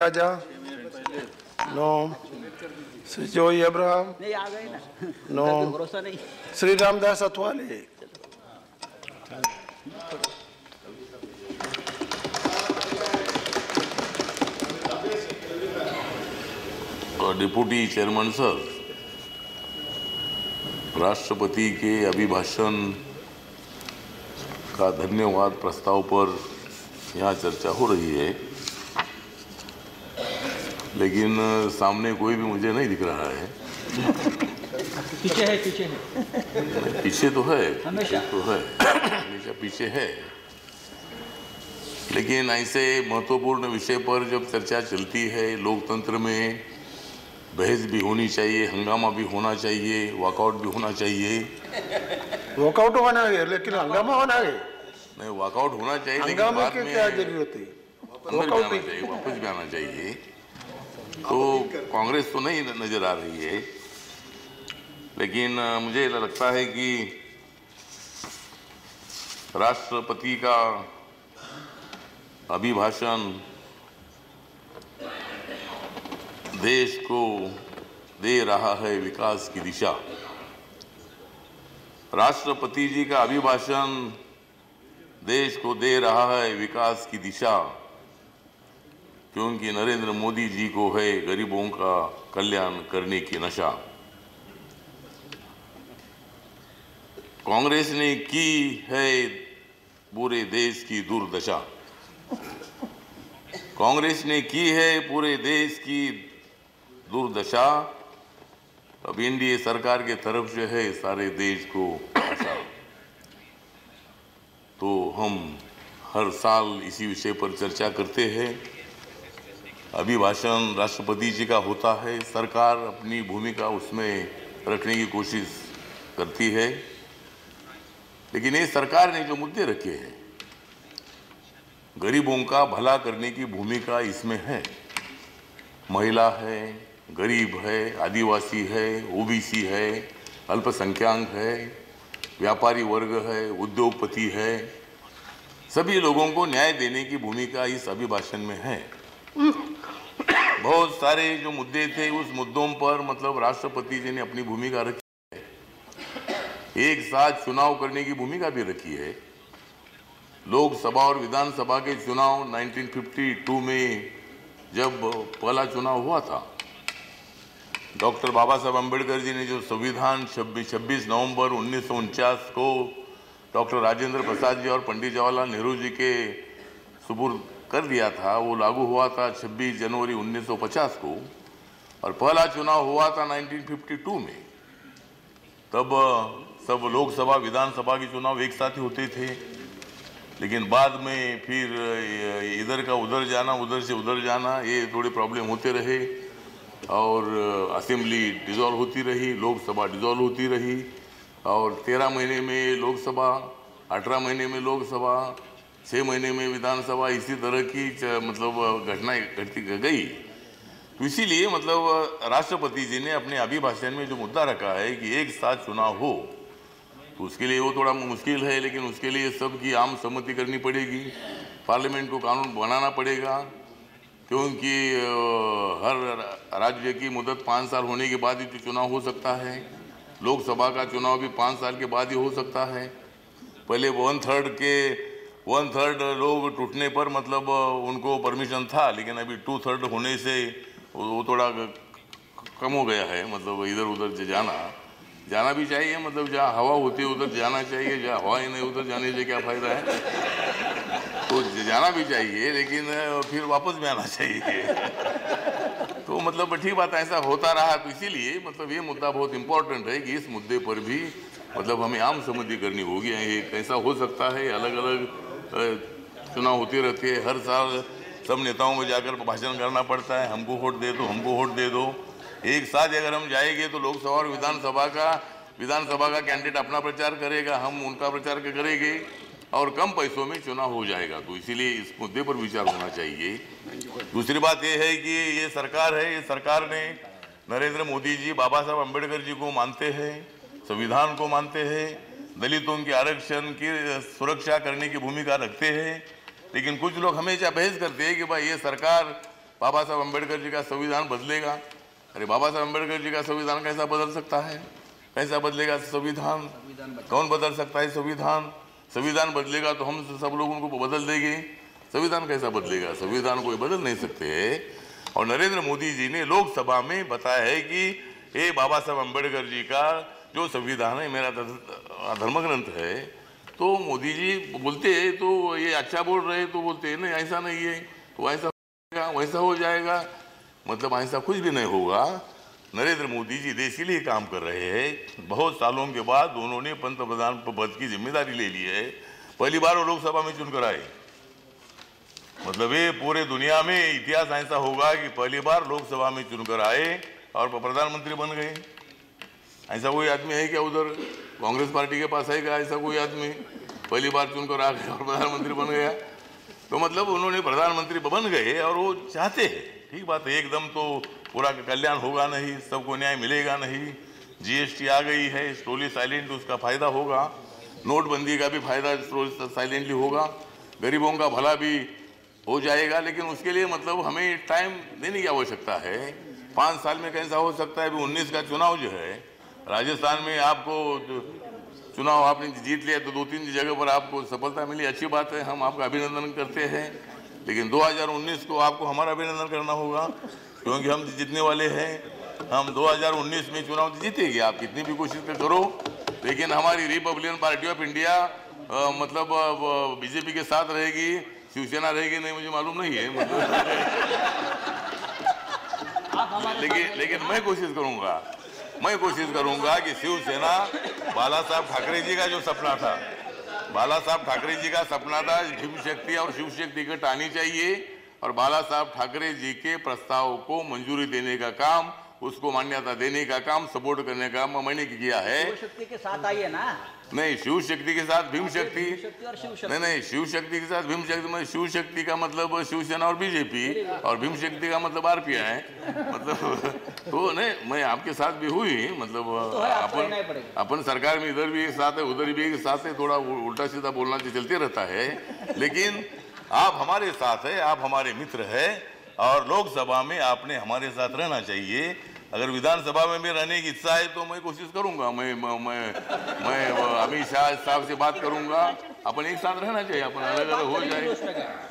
राजा no, Shri जोई Abraham नहीं आ गए ना, नो, भरोसा नहीं। Shri Ramdas Athawale deputy chairman sir, राष्ट्रपति के अभिभाषण का धन्यवाद प्रस्ताव पर यहाँ चर्चा हो रही है, लेकिन सामने कोई भी मुझे नहीं दिख रहा है। पीछे है, पीछे है, पीछे तो है, हमेशा तो है, हमेशा पीछे है। लेकिन ऐसे महत्वपूर्ण विषय पर जब चर्चा चलती है, लोकतंत्र में बहस भी होनी चाहिए, हंगामा भी होना चाहिए, वॉकआउट भी होना चाहिए। वॉकआउट होना है लेकिन हंगामा होना है नहीं, वॉकआउट होना चाहिए, लेकिन हंगामे बाद की में क्या जरूरत है? वॉकआउट भी आना चाहिए, वापस भी आना चाहिए। तो कांग्रेस तो नहीं नजर आ रही है, लेकिन मुझे लगता है कि राष्ट्रपति का अभिभाषण देश को दे रहा है विकास की दिशा। राष्ट्रपति जी का अभिभाषण देश को दे रहा है विकास की दिशा, क्योंकि नरेंद्र मोदी जी को है गरीबों का कल्याण करने की नशा। कांग्रेस ने की है पूरे देश की दुर्दशा, कांग्रेस ने की है पूरे देश की दुर्दशा। अब एनडीए सरकार के तरफ से है सारे देश को आशा। तो हम हर साल इसी विषय पर चर्चा करते हैं। अभिभाषण राष्ट्रपति जी का होता है, सरकार अपनी भूमिका उसमें रखने की कोशिश करती है, लेकिन ये सरकार ने जो मुद्दे रखे हैं, गरीबों का भला करने की भूमिका इसमें है। महिला है, गरीब है, आदिवासी है, ओबीसी है, अल्पसंख्यक है, व्यापारी वर्ग है, उद्योगपति है, सभी लोगों को न्याय देने की भूमिका इस अभिभाषण में है। बहुत सारे जो मुद्दे थे, उस मुद्दों पर मतलब राष्ट्रपति जी ने अपनी भूमिका रखी है। एक साथ चुनाव करने की भूमिका भी रखी है। लोकसभा और विधानसभा के चुनाव 1952 में जब पहला चुनाव हुआ था, डॉक्टर बाबा साहब अम्बेडकर जी ने जो संविधान 26 नवंबर 1949 को डॉक्टर राजेंद्र प्रसाद जी और पंडित जवाहरलाल नेहरू जी के सुपुर्द कर दिया था, वो लागू हुआ था 26 जनवरी 1950 को, और पहला चुनाव हुआ था 1952 में। तब सब लोकसभा विधानसभा के चुनाव एक साथ ही होते थे, लेकिन बाद में फिर इधर का उधर जाना, उधर से उधर जाना, ये थोड़े प्रॉब्लम होते रहे, और असेंबली डिसॉल्व होती रही, लोकसभा डिसॉल्व होती रही, और 13 महीने में लोकसभा, 18 महीने में लोकसभा, 6 महीने में विधानसभा, इसी तरह की मतलब घटनाएं घटती गई। तो इसीलिए मतलब राष्ट्रपति जी ने अपने अभिभाषण में जो मुद्दा रखा है कि एक साथ चुनाव हो, तो उसके लिए वो थोड़ा मुश्किल है, लेकिन उसके लिए सबकी आम सहमति करनी पड़ेगी, पार्लियामेंट को कानून बनाना पड़ेगा, क्योंकि हर राज्य की मुद्दत 5 साल होने के बाद ही तो चुनाव हो सकता है। लोकसभा का चुनाव भी 5 साल के बाद ही हो सकता है। पहले 1/3 लोग टूटने पर मतलब उनको परमिशन था, लेकिन अभी 2/3 होने से वो थोड़ा कम हो गया है। मतलब इधर उधर जाना भी चाहिए, मतलब जहाँ हवा होती है उधर जाना चाहिए, जहाँ हवा ही नहीं उधर जाने से क्या फायदा है। तो जाना भी चाहिए, लेकिन फिर वापस भी आना चाहिए। तो मतलब ठीक बात, ऐसा होता रहा। तो इसीलिए मतलब ये मुद्दा बहुत इंपॉर्टेंट है कि इस मुद्दे पर भी मतलब हमें आम सहमति करनी होगी। कैसा हो सकता है, अलग अलग चुनाव होते रहते हैं, हर साल सब नेताओं को जाकर भाषण करना पड़ता है, हमको वोट दे दो, हमको वोट दे दो। एक साथ अगर हम जाएंगे तो लोकसभा और विधानसभा का कैंडिडेट अपना प्रचार करेगा, हम उनका प्रचार करेंगे, और कम पैसों में चुनाव हो जाएगा। तो इसीलिए इस मुद्दे पर विचार होना चाहिए। दूसरी बात यह है कि ये सरकार है, ये सरकार ने नरेंद्र मोदी जी बाबा साहब अम्बेडकर जी को मानते हैं, संविधान को मानते हैं, दलितों के आरक्षण की सुरक्षा करने की भूमिका रखते हैं। लेकिन कुछ लोग हमेशा बहस करते हैं कि भाई ये सरकार बाबा साहब अम्बेडकर जी का संविधान बदलेगा। अरे बाबा साहब अम्बेडकर जी का संविधान कैसा बदल सकता है? कैसा बदलेगा संविधान? कौन बदल सकता है संविधान? संविधान बदलेगा तो हम सब लोग उनको बदल देंगे। संविधान कैसा बदलेगा? संविधान कोई बदल नहीं सकते है। और नरेंद्र मोदी जी ने लोकसभा में बताया है कि ये बाबा साहब अम्बेडकर जी का जो संविधान है मेरा धर्म ग्रंथ है। तो मोदी जी बोलते हैं तो ये अच्छा बोल रहे हैं, तो बोलते हैं नहीं ऐसा नहीं है, तो ऐसा वैसा हो जाएगा। मतलब ऐसा कुछ भी नहीं होगा। नरेंद्र मोदी जी देश के लिए काम कर रहे हैं। बहुत सालों के बाद उन्होंने पंतप्रधान पद की जिम्मेदारी ले ली है। पहली बार वो लोकसभा में चुनकर आए। मतलब ये पूरे दुनिया में इतिहास ऐसा होगा कि पहली बार लोकसभा में चुनकर आए और प्रधानमंत्री बन गए। ऐसा कोई आदमी है क्या? उधर कांग्रेस पार्टी के पास है क्या ऐसा कोई आदमी? पहली बार चुनकर आ गया और प्रधानमंत्री बन गया। तो मतलब उन्होंने प्रधानमंत्री बन गए और वो चाहते हैं, ठीक बात है, एकदम तो पूरा कल्याण होगा नहीं, सबको न्याय मिलेगा नहीं। जीएसटी आ गई है, स्लोली साइलेंट उसका फायदा होगा। नोटबंदी का भी फायदा साइलेंटली होगा। गरीबों का भला भी हो जाएगा। लेकिन उसके लिए मतलब हमें टाइम देने की आवश्यकता है। 5 साल में कैसा हो सकता है? अभी 19 का चुनाव जो है, राजस्थान में आपको चुनाव आपने जीत लिया तो 2-3 जगह पर आपको सफलता मिली, अच्छी बात है, हम आपका अभिनंदन करते हैं। लेकिन 2019 को आपको हमारा अभिनंदन करना होगा, क्योंकि हम जीतने वाले हैं। हम 2019 में चुनाव जीतेंगे, आप कितनी भी कोशिश करो। लेकिन हमारी रिपब्लिकन पार्टी ऑफ इंडिया मतलब बीजेपी के साथ रहेगी, शिवसेना रहेगी नहीं मुझे मालूम नहीं है मतलब लेकिन मैं कोशिश करूंगा कि शिवसेना बाला साहब ठाकरे जी का जो सपना था, बाला साहब ठाकरे जी का सपना था भीम शक्ति और शिव शक्ति को टानी चाहिए। और बाला साहब ठाकरे जी के प्रस्ताव को मंजूरी देने का काम, उसको मान्यता देने का काम, सपोर्ट करने का काम मैंने किया है। शिव शक्ति के साथ आइए ना। नहीं, शिव शक्ति के साथ भीम शक्ति, और शिव शक्ति नहीं शिव शक्ति के साथ भीम शक्ति में शिव शक्ति का मतलब शिवसेना और बीजेपी, और भीम शक्ति का मतलब आरपीआई मतलब तो नहीं, मैं आपके साथ भी हुई मतलब तो अपन सरकार में इधर भी एक साथ है उधर भी एक साथ है, थोड़ा उल्टा सीधा बोलना चलते रहता है। लेकिन आप हमारे साथ है, आप हमारे मित्र है और लोकसभा में आपने हमारे साथ रहना चाहिए। अगर विधानसभा में भी रहने की इच्छा है तो मैं कोशिश करूंगा, मैं अमित शाह साहब से बात करूंगा। अपन एक साथ रहना चाहिए, अपन अलग अलग हो जाए,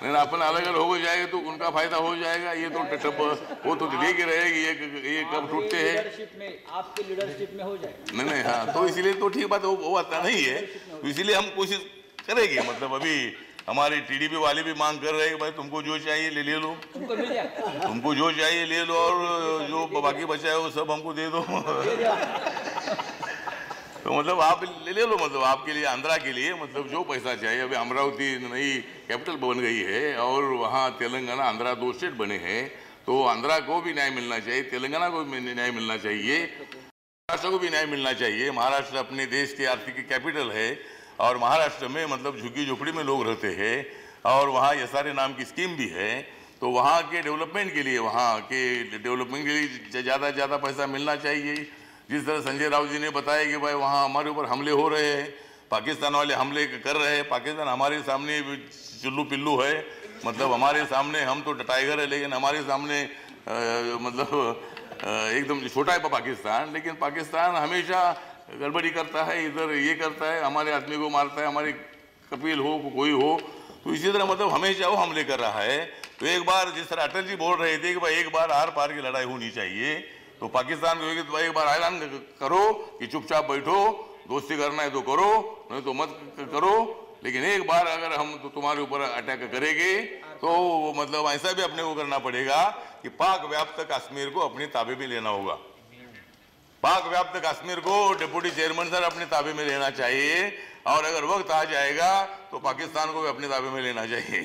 नहीं अपन अलग अलग हो जाएगा तो उनका फायदा हो जाएगा। ये तो टप वो तो लेके रहेगी, ये कब टूटते हैं, आपके लीडरशिप में हो जाए। नहीं हाँ, तो इसीलिए तो ठीक बात वो आता नहीं है, तो इसीलिए हम कोशिश करेंगे। मतलब अभी हमारे टीडीपी वाले भी मांग कर रहे हैं भाई तुमको जो चाहिए ले लो, तुमको जो चाहिए ले लो और जो बाकी बचा है वो सब हमको दे दो तो मतलब आप ले लो, मतलब आपके लिए आंध्रा के लिए मतलब जो पैसा चाहिए। अभी अमरावती नई कैपिटल बन गई है और वहाँ तेलंगाना आंध्रा 2 स्टेट बने हैं, तो आंध्रा को भी न्याय मिलना चाहिए, तेलंगाना को भी न्याय मिलना चाहिए, महाराष्ट्र को भी न्याय मिलना चाहिए। महाराष्ट्र अपने देश की आर्थिक कैपिटल है और महाराष्ट्र में मतलब झुग्गी झोपड़ी में लोग रहते हैं और वहाँ SRA नाम की स्कीम भी है। तो वहाँ के डेवलपमेंट के लिए, वहाँ के डेवलपमेंट के लिए ज़्यादा से ज़्यादा पैसा मिलना चाहिए। जिस तरह संजय राउत जी ने बताया कि भाई वहाँ हमारे ऊपर हमले हो रहे हैं, पाकिस्तान वाले हमले कर रहे हैं, पाकिस्तान हमारे सामने चुल्लू पिल्लू है, मतलब हमारे सामने हम तो टाइगर है लेकिन हमारे सामने मतलब एकदम छोटा है पाकिस्तान। लेकिन पाकिस्तान हमेशा गड़बड़ी करता है, इधर ये करता है, हमारे आदमी को मारता है, हमारे कपिल हो कोई हो, तो इसी तरह मतलब हमेशा वो हमले कर रहा है। तो एक बार जिस तरह अटल जी बोल रहे थे कि भाई एक बार आर पार की लड़ाई होनी चाहिए, तो पाकिस्तान को तो भाई एक बार ऐलान करो कि चुपचाप बैठो, दोस्ती करना है तो करो नहीं तो मत करो, लेकिन एक बार अगर हम तो तुम्हारे ऊपर अटैक करेंगे तो मतलब ऐसा भी अपने को करना पड़ेगा कि पाक व्याप्त कश्मीर को अपने ताबे में लेना होगा। पाक व्याप्त कश्मीर को डिप्टी चेयरमैन सर अपने ताबे में लेना चाहिए और अगर वक्त आ जाएगा तो पाकिस्तान को भी अपने ताबे में लेना चाहिए।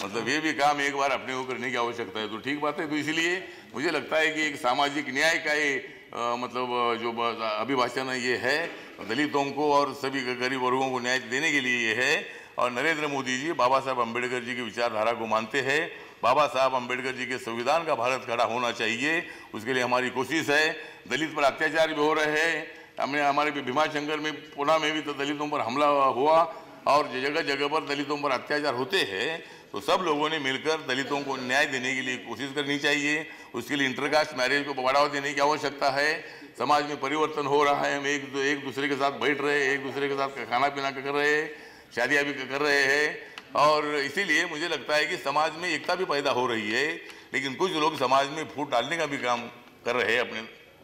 मतलब ये भी काम एक बार अपने को करने की आवश्यकता है, तो ठीक बात है। तो इसलिए मुझे लगता है कि एक सामाजिक न्याय का ये मतलब जो अभिभाषण है ये है, दलितों को और सभी गरीब वर्गों को न्याय देने के लिए ये है। और नरेंद्र मोदी जी बाबा साहब अम्बेडकर जी की विचारधारा को मानते हैं। बाबा साहब अम्बेडकर जी के संविधान का भारत खड़ा होना चाहिए, उसके लिए हमारी कोशिश है। दलित पर अत्याचार भी हो रहे हैं, हमारे भीमाशंकर में पुणे में भी तो दलितों पर हमला हुआ और जगह जगह पर दलितों पर अत्याचार होते हैं। तो सब लोगों ने मिलकर दलितों को न्याय देने के लिए कोशिश करनी चाहिए। उसके लिए इंटरकास्ट मैरिज को बढ़ावा देने की आवश्यकता है। समाज में परिवर्तन हो रहा है, हम एक दूसरे के साथ बैठ रहे हैं, एक दूसरे के साथ खाना पीना कर रहे हैं, शादियाँ भी कर रहे हैं, और इसीलिए मुझे लगता है कि समाज में एकता भी पैदा हो रही है। लेकिन कुछ लोग समाज में फूट डालने का भी काम कर रहे हैं अपने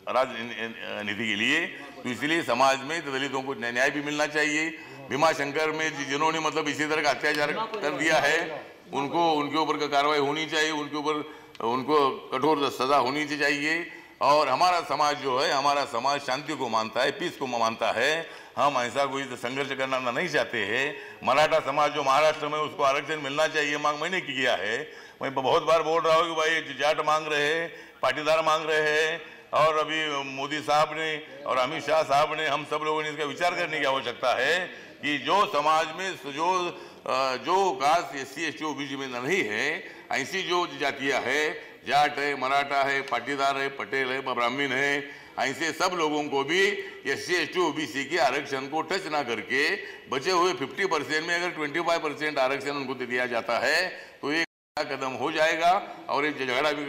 राजनीति के लिए। तो इसलिए समाज में दलितों को न्याय भी मिलना चाहिए। भीमा शंकर में जिन्होंने मतलब इसी तरह का अत्याचार कर दिया है, उनके ऊपर का कार्रवाई होनी चाहिए, उनको कठोर सजा होनी चाहिए। और हमारा समाज जो है, हमारा समाज शांति को मानता है, पीस को मानता है। हम ऐसा कोई संघर्ष करना नहीं चाहते हैं। मराठा समाज जो महाराष्ट्र में, उसको आरक्षण मिलना चाहिए, मांग मैंने किया है। मैं बहुत बार बोल रहा हूँ कि भाई जाट मांग रहे हैं, पाटीदार मांग रहे हैं, और अभी मोदी साहब ने और अमित शाह साहब ने, हम सब लोगों ने इसका विचार करने की आवश्यकता है कि जो समाज में जो कास्ट SC ST OBC में नहीं है, ऐसी जो जातियाँ है, जाट है, मराठा है, पाटीदार है, पटेल है, ब्राह्मण है, ऐसे सब लोगों को भी SC ST OBC के आरक्षण को टच ना करके बचे हुए 50% में अगर 25% आरक्षण उनको दिया जाता है तो एक कदम हो जाएगा और एक झगड़ा भी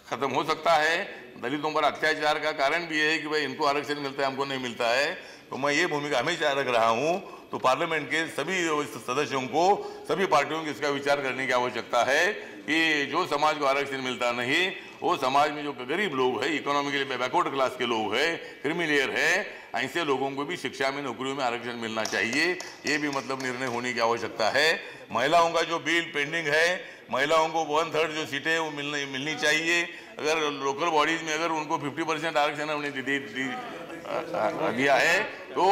खत्म हो सकता है। दलितों पर अत्याचार का कारण भी है कि भाई इनको आरक्षण मिलता है, हमको नहीं मिलता है। तो मैं ये भूमिका हमेशा रख रहा हूँ। तो पार्लियामेंट के सभी सदस्यों को, सभी पार्टियों को इसका विचार करने की आवश्यकता है कि जो समाज को आरक्षण मिलता नहीं, वो समाज में जो गरीब लोग है, इकोनॉमिकली बैकवर्ड क्लास के लोग है, क्रिमिलियर है, ऐसे लोगों को भी शिक्षा में, नौकरियों में आरक्षण मिलना चाहिए। ये भी मतलब निर्णय होने की आवश्यकता है। महिलाओं का जो बिल पेंडिंग है, महिलाओं को 1/3 जो सीटें वो मिलनी चाहिए। अगर लोकल बॉडीज में अगर उनको 50% आरक्षण हमने दिया है तो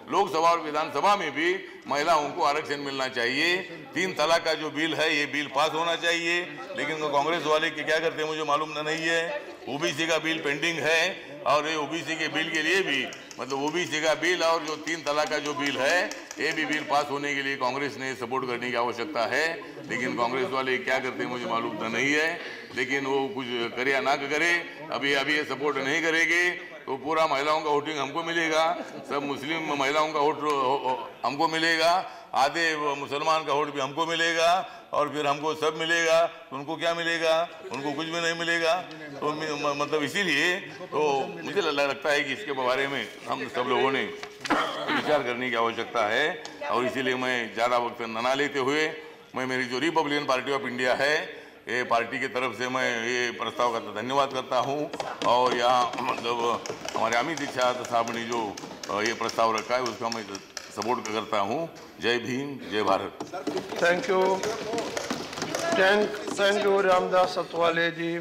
लोकसभा और विधानसभा में भी महिलाओं को आरक्षण मिलना चाहिए। 3 तलाक का जो बिल है, ये बिल पास होना चाहिए, लेकिन कांग्रेस वाले क्या करते हैं मुझे मालूम नहीं है। OBC का बिल पेंडिंग है और ये OBC के बिल के लिए भी मतलब OBC का बिल और जो 3 तलाक का जो बिल है, ये भी बिल पास होने के लिए कांग्रेस ने सपोर्ट करने की आवश्यकता है। लेकिन कांग्रेस वाले क्या करते हैं मुझे मालूम नहीं है, लेकिन वो कुछ करे या ना करे, अभी ये सपोर्ट नहीं करेंगे तो पूरा महिलाओं का वोटिंग हमको मिलेगा, सब मुस्लिम महिलाओं का वोट हमको मिलेगा, आधे मुसलमान का वोट भी हमको मिलेगा, और फिर हमको सब मिलेगा। तो उनको क्या मिलेगा? उनको कुछ भी नहीं मिलेगा। तो मतलब इसीलिए तो मुझे लगता है कि इसके बारे में हम सब लोगों ने विचार करने की आवश्यकता है। और इसीलिए मैं ज़्यादा वक्त न लेते हुए मैं मेरी जो रिपब्लिकन पार्टी ऑफ इंडिया है, ये पार्टी की तरफ से मैं ये प्रस्ताव का धन्यवाद करता हूँ। और यहाँ मतलब हमारे अमित शाह साहब ने जो ये प्रस्ताव रखा है उसका मैं सपोर्ट करता हूँ। जय भीम, जय Bharat. Thank you Ramdas Athawale ji.